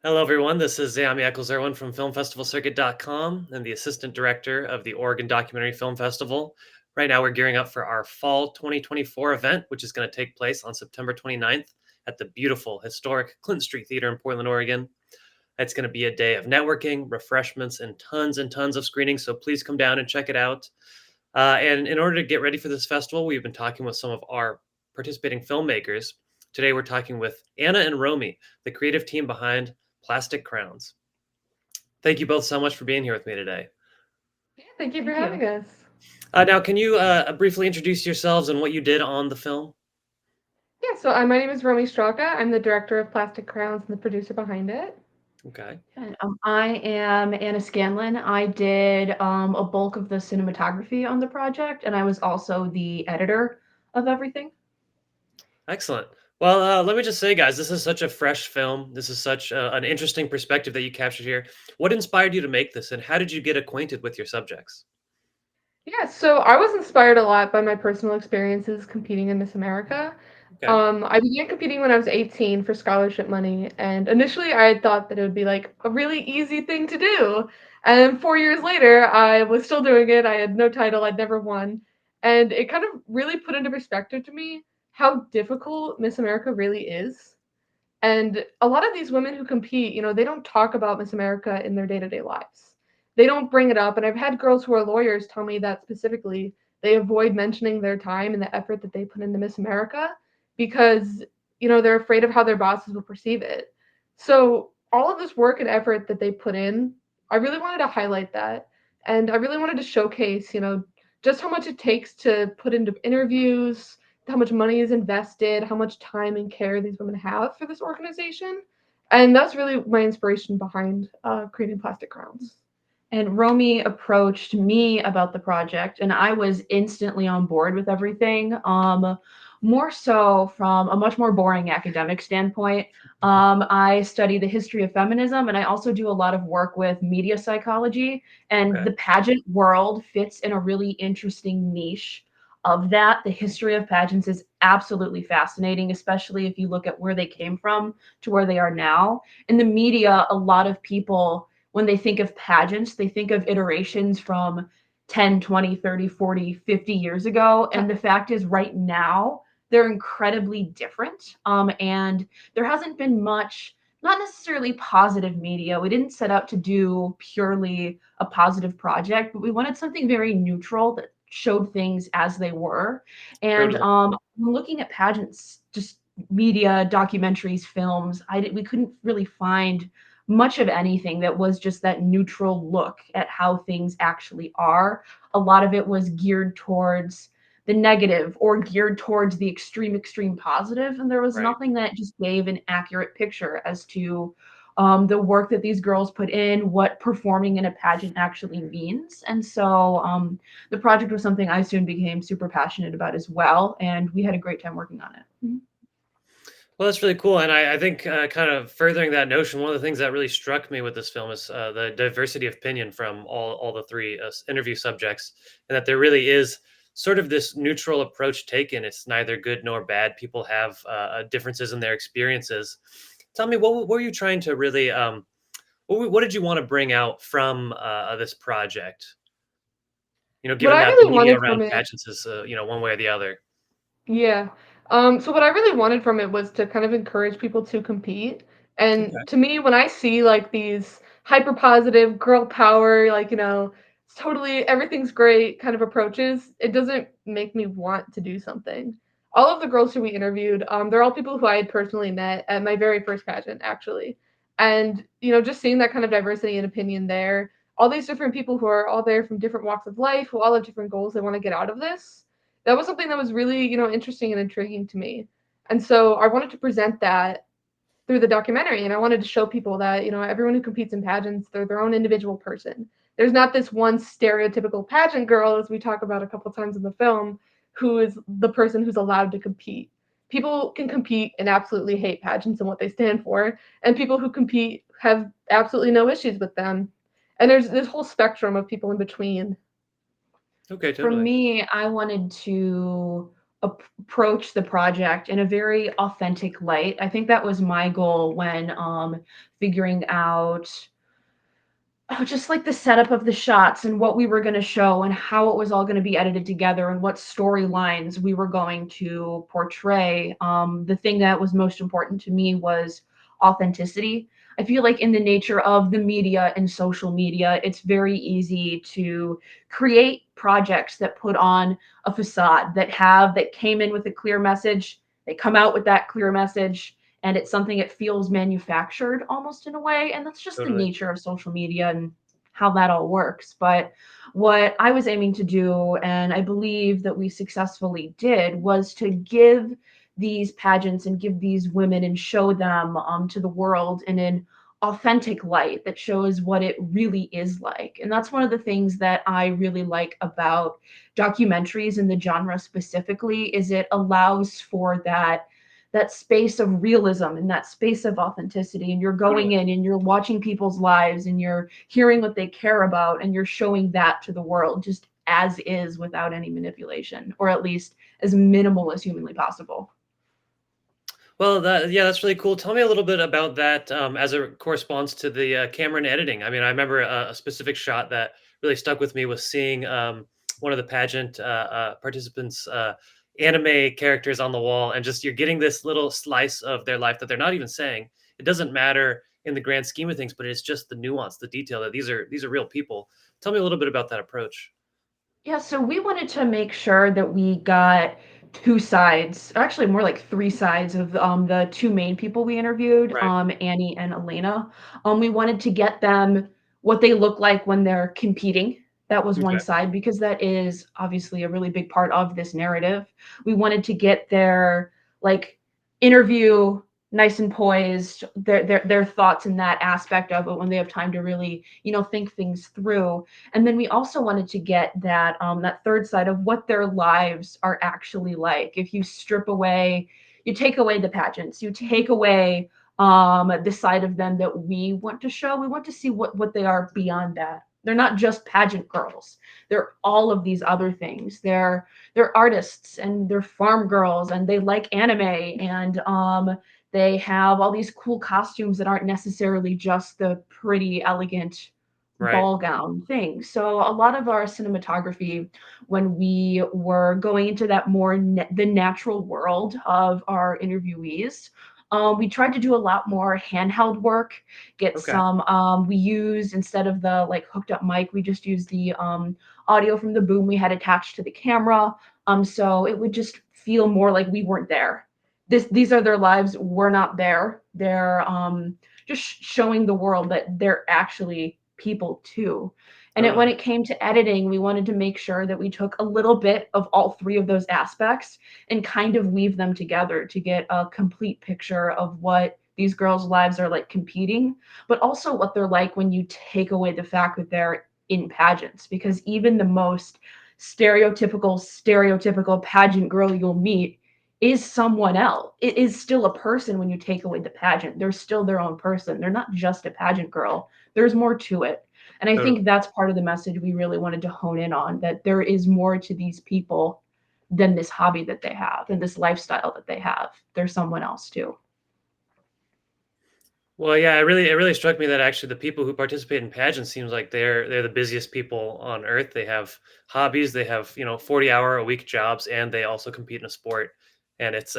Hello, everyone. This is Zami Eccles-Irwin from FilmFestivalCircuit.com and the Assistant Director of the Oregon Documentary Film Festival. Right now, we're gearing up for our Fall 2024 event, which is going to take place on September 29th at the beautiful, historic Clinton Street Theater in Portland, Oregon. It's going to be a day of networking, refreshments, and tons of screenings, so please come down and check it out. And in order to get ready for this festival, we've been talking with some of our participating filmmakers. Today, we're talking with Anna and Romi, the creative team behind Plastic Crowns. Thank you both so much for being here with me today. Yeah, thank you for Thank having you. us. Now, can you briefly introduce yourselves and what you did on the film? Yeah, so my name is Romi Stralka. I'm the director of Plastic Crowns and the producer behind it. Okay, And, I am Anna Scanlan. I did a bulk of the cinematography on the project, and I was also the editor of everything. excellent. Well, let me just say, guys, this is such a fresh film. This is such an interesting perspective that you captured here. What inspired you to make this, and how did you get acquainted with your subjects? Yeah, so I was inspired a lot by my personal experiences competing in Miss America. Okay, I began competing when I was 18 for scholarship money, and initially I had thought that it would be like a really easy thing to do. And then 4 years later, I was still doing it. I had no title, I'd never won. And it kind of really put into perspective to me how difficult Miss America really is. And a lot of these women who compete, they don't talk about Miss America in their day-to-day lives. They don't bring it up. And I've had girls who are lawyers tell me that specifically they avoid mentioning their time and the effort that they put into Miss America because, they're afraid of how their bosses will perceive it. So all of this work and effort that they put in, I really wanted to highlight that. And I really wanted to showcase, just how much it takes to put into interviews, how much money is invested, how much time and care these women have for this organization. And that's really my inspiration behind creating Plastic Crowns. And Romy approached me about the project, and I was instantly on board with everything. More so from a much more boring academic standpoint. I study the history of feminism, and I also do a lot of work with media psychology. And okay, the pageant world fits in a really interesting niche of that. The history of pageants is absolutely fascinating, especially if you look at where they came from to where they are now. In the media, a lot of people, when they think of pageants, they think of iterations from 10, 20, 30, 40, 50 years ago. And the fact is, right now, they're incredibly different. And there hasn't been much, not necessarily positive media. We didn't set out to do purely a positive project, but we wanted something very neutral that showed things as they were. And totally. looking at pageants, just media, documentaries, films, we couldn't really find much of anything that was just that neutral look at how things actually are. A lot of it was geared towards the negative or geared towards the extreme positive, and there was Right. nothing that just gave an accurate picture as to the work that these girls put in, what performing in a pageant actually means. And so the project was something I soon became super passionate about as well, and we had a great time working on it. Mhm. Well, that's really cool, and I think kind of furthering that notion, one of the things that really struck me with this film is the diversity of opinion from all the three interview subjects, and that there really is sort of this neutral approach taken. It's neither good nor bad. People have differences in their experiences. Tell me, what were you trying to really, what did you want to bring out from this project? What Given I that the really media wanted from around it, pageants is, one way or the other. yeah. So what I really wanted from it was to kind of encourage people to compete. And Okay, to me, when I see like these hyper positive girl power, like, it's totally everything's great kind of approaches, it doesn't make me want to do something. All of the girls who we interviewed, they're all people who I had personally met at my very first pageant, actually. And, just seeing that kind of diversity and opinion there, all these different people who are all there from different walks of life, who all have different goals they want to get out of this, that was something that was really, interesting and intriguing to me. And so I wanted to present that through the documentary, and I wanted to show people that, everyone who competes in pageants, they're their own individual person. There's not this one stereotypical pageant girl, as we talk about a couple times in the film, who is the person who's allowed to compete. People can compete and absolutely hate pageants and what they stand for, and people who compete have absolutely no issues with them. And there's this whole spectrum of people in between. okay, For totally. me, I wanted to approach the project in a very authentic light. I think that was my goal when figuring out just like the setup of the shots and what we were going to show and how it was all going to be edited together and what storylines we were going to portray. The thing that was most important to me was authenticity. I feel like in the nature of the media and social media, it's very easy to create projects that put on a facade that came in with a clear message. They come out with that clear message, and it's something that feels manufactured almost in a way, and that's just the Totally. nature of social media and how that all works. But what I was aiming to do, and I believe that we successfully did, was to give these pageants and give these women and show them to the world in an authentic light that shows what it really is like. And that's one of the things that I really like about documentaries and the genre specifically, is it allows for that space of realism and that space of authenticity, and you're Totally. going in and you're watching people's lives and you're hearing what they care about and you're showing that to the world just as is, without any manipulation, or at least as minimal as humanly possible. Well, yeah, that's really cool. Tell me a little bit about that as it corresponds to the camera and editing. I mean, I remember a specific shot that really stuck with me was seeing one of the pageant participants' anime characters on the wall, and just you're getting this little slice of their life that they're not even saying. It doesn't matter in the grand scheme of things, but it's just the nuance, the detail that these are real people. Tell me a little bit about that approach. Yeah, so we wanted to make sure that we got two sides, actually more like three sides of the two main people we interviewed, Right. Annie and Elena. We wanted to get them what they look like when they're competing. That was one Okay. side, because that is obviously a really big part of this narrative. We wanted to get their like interview nice and poised, their thoughts in that aspect of it when they have time to really, think things through. And then we also wanted to get that third side of what their lives are actually like. If you strip away, you take away the pageants, you take away the side of them that we want to show. We want to see what they are beyond that. They're not just pageant girls. They're all of these other things. They're artists, and they're farm girls, and they like anime, and they have all these cool costumes that aren't necessarily just the pretty, elegant Right. ball gown thing. So a lot of our cinematography, when we were going into that more the natural world of our interviewees, we tried to do a lot more handheld work. Get Okay. some. We used, instead of the like hooked up mic, we just used the audio from the boom we had attached to the camera. So it would just feel more like we weren't there. These are their lives. We're not there. They're just showing the world that they're actually people too. When Totally. it came to editing, we wanted to make sure that we took a little bit of all three of those aspects and kind of weave them together to get a complete picture of what these girls' lives are like competing, but also what they're like when you take away the fact that they're in pageants. Because even the most stereotypical pageant girl you'll meet is someone else. It is still a person when you take away the pageant. They're still their own person. They're not just a pageant girl. There's more to it. And I Totally. think that's part of the message we really wanted to hone in on, that there is more to these people than this hobby that they have and this lifestyle that they have. There's someone else too. Well, yeah, it really struck me that actually the people who participate in pageants seems like they're the busiest people on earth. They have hobbies, they have 40-hour a week jobs, and they also compete in a sport. And it's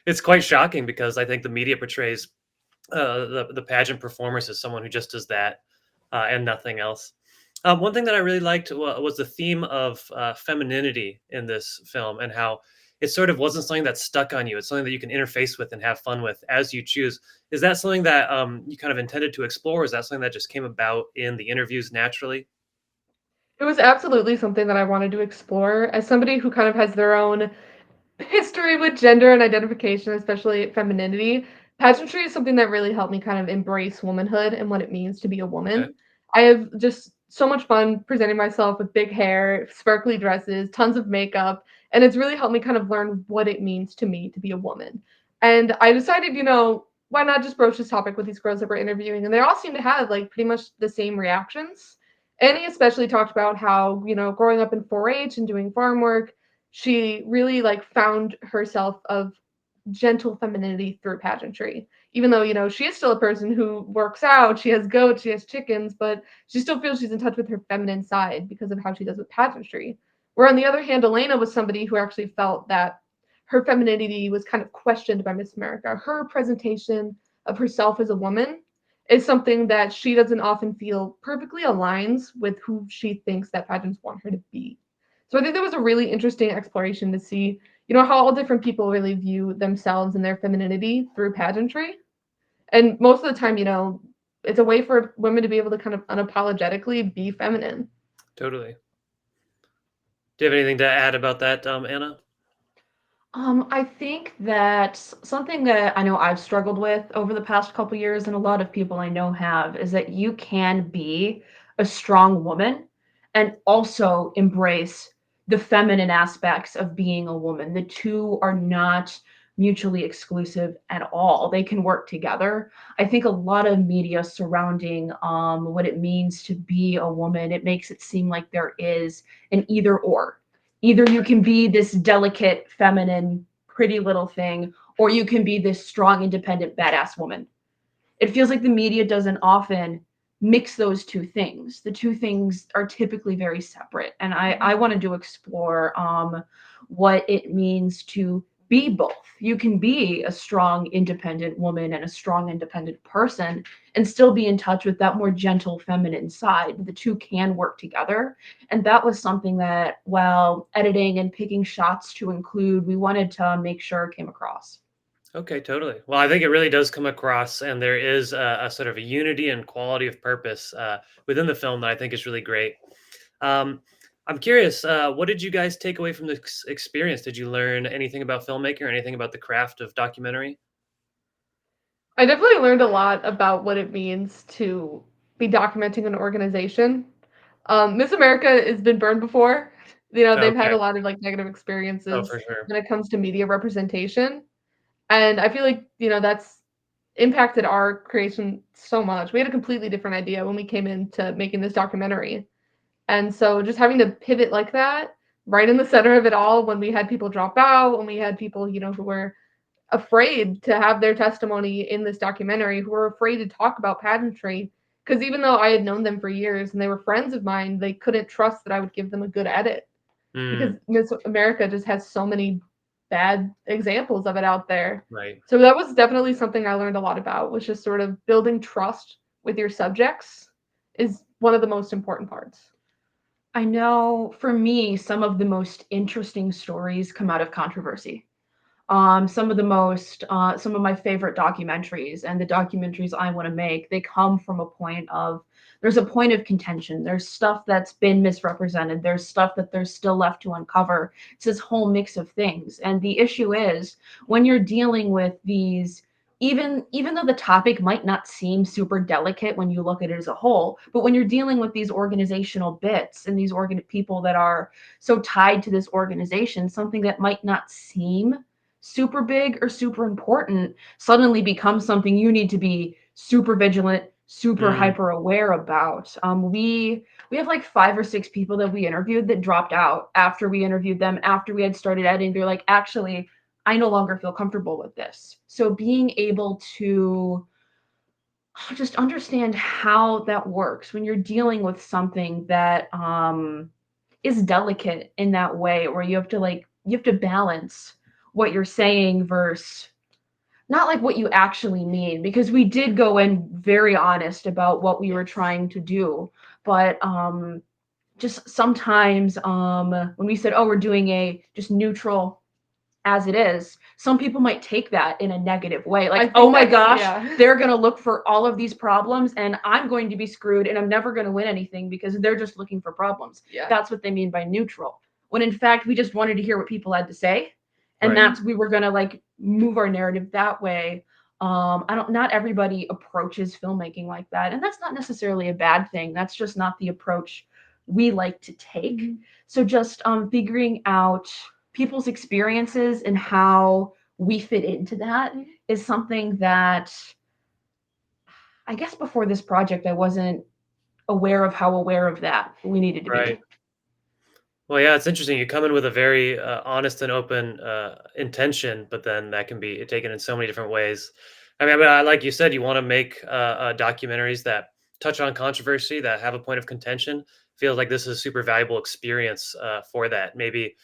it's quite shocking because I think the media portrays the pageant performers as someone who just does that and nothing else. One thing that I really liked was the theme of femininity in this film, and how it sort of wasn't something that stuck on you. It's something that you can interface with and have fun with as you choose. Is that something that you kind of intended to explore? Or is that something that just came about in the interviews naturally? It was absolutely something that I wanted to explore as somebody who kind of has their own history with gender and identification, especially femininity. Pageantry is something that really helped me kind of embrace womanhood and what it means to be a Okay. woman. I have just so much fun presenting myself with big hair, sparkly dresses, tons of makeup, and it's really helped me kind of learn what it means to me to be a woman. And I decided, why not just broach this topic with these girls that we're interviewing? And they all seem to have like pretty much the same reactions. Annie especially talked about how, growing up in 4-H and doing farm work, she really like found herself of gentle femininity through pageantry. Even though, she is still a person who works out, she has goats, she has chickens, but she still feels she's in touch with her feminine side because of how she does with pageantry. Where on the other hand, Elena was somebody who actually felt that her femininity was kind of questioned by Miss America. Her presentation of herself as a woman is something that she doesn't often feel perfectly aligns with who she thinks that pageants want her to be. So I think that was a really interesting exploration to see, how all different people really view themselves and their femininity through pageantry. And most of the time, it's a way for women to be able to kind of unapologetically be feminine. Totally. Do you have anything to add about that, Anna? I think that something that I know I've struggled with over the past couple years, and a lot of people I know have, is that you can be a strong woman and also embrace the feminine aspects of being a woman. The two are not mutually exclusive at all. They can work together. I think a lot of media surrounding what it means to be a woman, it makes it seem like there is an either or. Either you can be this delicate, feminine, pretty little thing, or you can be this strong, independent, badass woman. It feels like the media doesn't often mix those two things. The two things are typically very separate. And I wanted to explore what it means to be both. You can be a strong, independent woman and a strong, independent person and still be in touch with that more gentle, feminine side. The two can work together. And that was something that, while editing and picking shots to include, we wanted to make sure came across. Okay, totally. Well, I think it really does come across, and there is a sort of a unity and quality of purpose within the film that I think is really great. Um, I'm curious, what did you guys take away from this experience? Did you learn anything about filmmaking or anything about the craft of documentary? I definitely learned a lot about what it means to be documenting an organization. Miss America has been burned before. They've had Okay. a lot of like negative Oh, experiences for sure. when it comes to media representation. And I feel like, that's impacted our creation so much. We had a completely different idea when we came into making this documentary. And so just having to pivot like that, right in the center of it all, when we had people drop out, when we had people, who were afraid to have their testimony in this documentary, who were afraid to talk about pageantry. Because even though I had known them for years and they were friends of mine, they couldn't trust that I would give them a good edit because Mm, Miss America just has so many bad examples of it out there. right. So that was definitely something I learned a lot about, was just sort of building trust with your subjects is one of the most important parts. I know for me, some of the most interesting stories come out of controversy. Some of my favorite documentaries and the documentaries I want to make, they come from a point of, there's a point of contention. There's stuff that's been misrepresented. There's stuff that there's still left to uncover. It's this whole mix of things. And the issue is, when you're dealing with these, even though the topic might not seem super delicate when you look at it as a whole, but when you're dealing with these organizational bits and these people that are so tied to this organization, something that might not seem super big or super important suddenly becomes something you need to be super vigilant, super Mm, hyper aware about. We have like 5 or 6 people that we interviewed that dropped out after we interviewed them, after we had started editing. They're like, actually, I no longer feel comfortable with this. So being able to just understand how that works when you're dealing with something that is delicate in that way, where you have to balance what you're saying versus not like what you actually mean, because we did go in very honest about what we were trying to do, but just sometimes when we said, oh, we're doing a just neutral as it is, some people might take that in a negative way. I Like, oh think my that's, gosh, yeah. they're going to look for all of these problems and I'm going to be screwed and I'm never going to win anything because they're just looking for problems. Yeah. That's what they mean by neutral. When in fact, we just wanted to hear what people had to say. And right. we were going to like move our narrative that way. Not everybody approaches filmmaking like that. And that's not necessarily a bad thing. That's just not the approach we like to take. Mhm. So just figuring out people's experiences and how we fit into that is something that I guess before this project I wasn't aware of how aware of that we needed to be. Right. Well, yeah, it's interesting. You come in with a very honest and open intention, but then that can be taken in so many different ways. Like you said, you want to make documentaries that touch on controversy, that have a point of contention. Feels like this is a super valuable experience for that. Maybe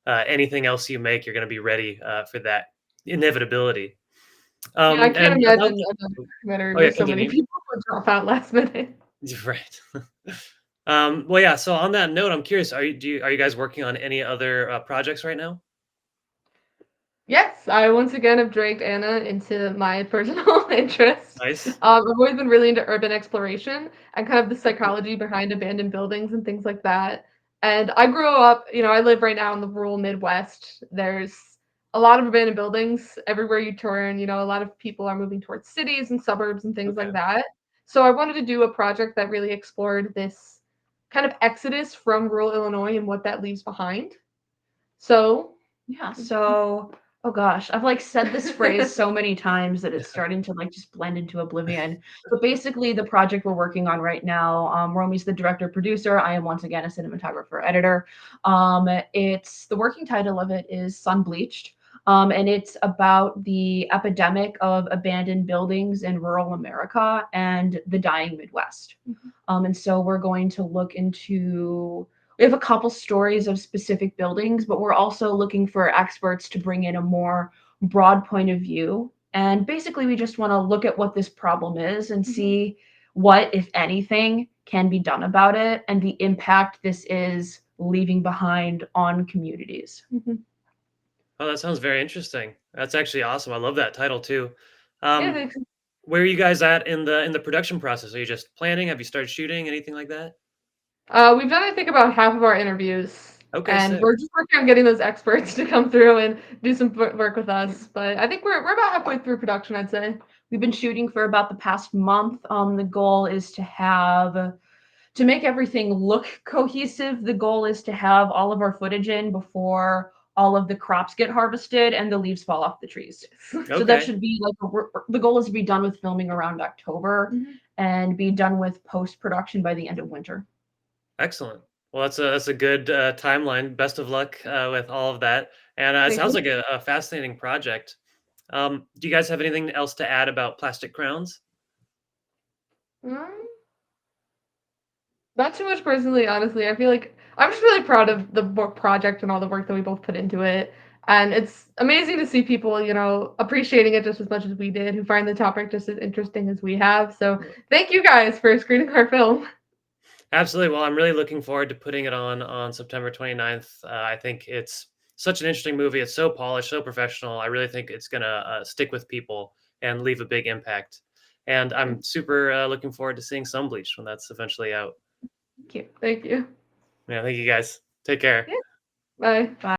anything else you make, you're going to be ready for that inevitability. Yeah, I can't And about imagine another documentary oh yeah, where so many continue. people would drop out last minute. Right. Well, yeah. So on that note, I'm curious: are you guys working on any other projects right now? Yes, I once again have dragged Anna into my personal interest. Nice. I've always been really into urban exploration and kind of the psychology behind abandoned buildings and things like that. And I grew up, I live right now in the rural Midwest. There's a lot of abandoned buildings everywhere you turn. A lot of people are moving towards cities and suburbs and things like Okay. that. So I wanted to do a project that really explored this kind of exodus from rural Illinois and what that leaves behind. So, Yeah, so oh gosh, I've like said this phrase so many times that it's starting to like just blend into oblivion. But basically, the project we're working on right now, Romi's the director producer. I am once again a cinematographer editor. It's the working title of it is Sun Bleached. And it's about the epidemic of abandoned buildings in rural America and the dying Midwest. And so we're going to look into we have a couple stories of specific buildings, but we're also looking for experts to bring in a more broad point of view. And basically, we just want to look at what this problem is and Mhm. see what, if anything, can be done about it and the impact this is leaving behind on communities. Mhm. Oh, that sounds very interesting. That's actually awesome. I love that title too. Yeah, Um, thanks. where are you guys at in the production process? Are you just planning? Have you started shooting? Anything like that? We've done, I think, about half of our interviews, Okay, and sick. we're just working on getting those experts to come through and do some work with us. But I think we're about halfway through production, I'd say. We've been shooting for about the past month. The goal is to make everything look cohesive. The goal is to have all of our footage in before all of the crops get harvested and the leaves fall off the trees. So that Okay, should be like the goal is to be done with filming around October Mhm. and be done with post production by the end of winter. excellent. Well, that's a good timeline. Best of luck with all of that. And it Thank sounds you. like a fascinating project. Do you guys have anything else to add about plastic crowns? Mm, Not too much personally, honestly. I feel like I'm just really proud of the project and all the work that we both put into it. And it's amazing to see people, appreciating it just as much as we did, who find the topic just as interesting as we have. So thank you guys for screening our film. Absolutely. Well, I'm really looking forward to putting it on September 29th. I think it's such an interesting movie. It's so polished, so professional. I really think it's gonna stick with people and leave a big impact. And I'm super looking forward to seeing Sunbleached when that's eventually out. Thank you. Thank you. Yeah, thank you guys. Take care. Yeah. Bye. Bye.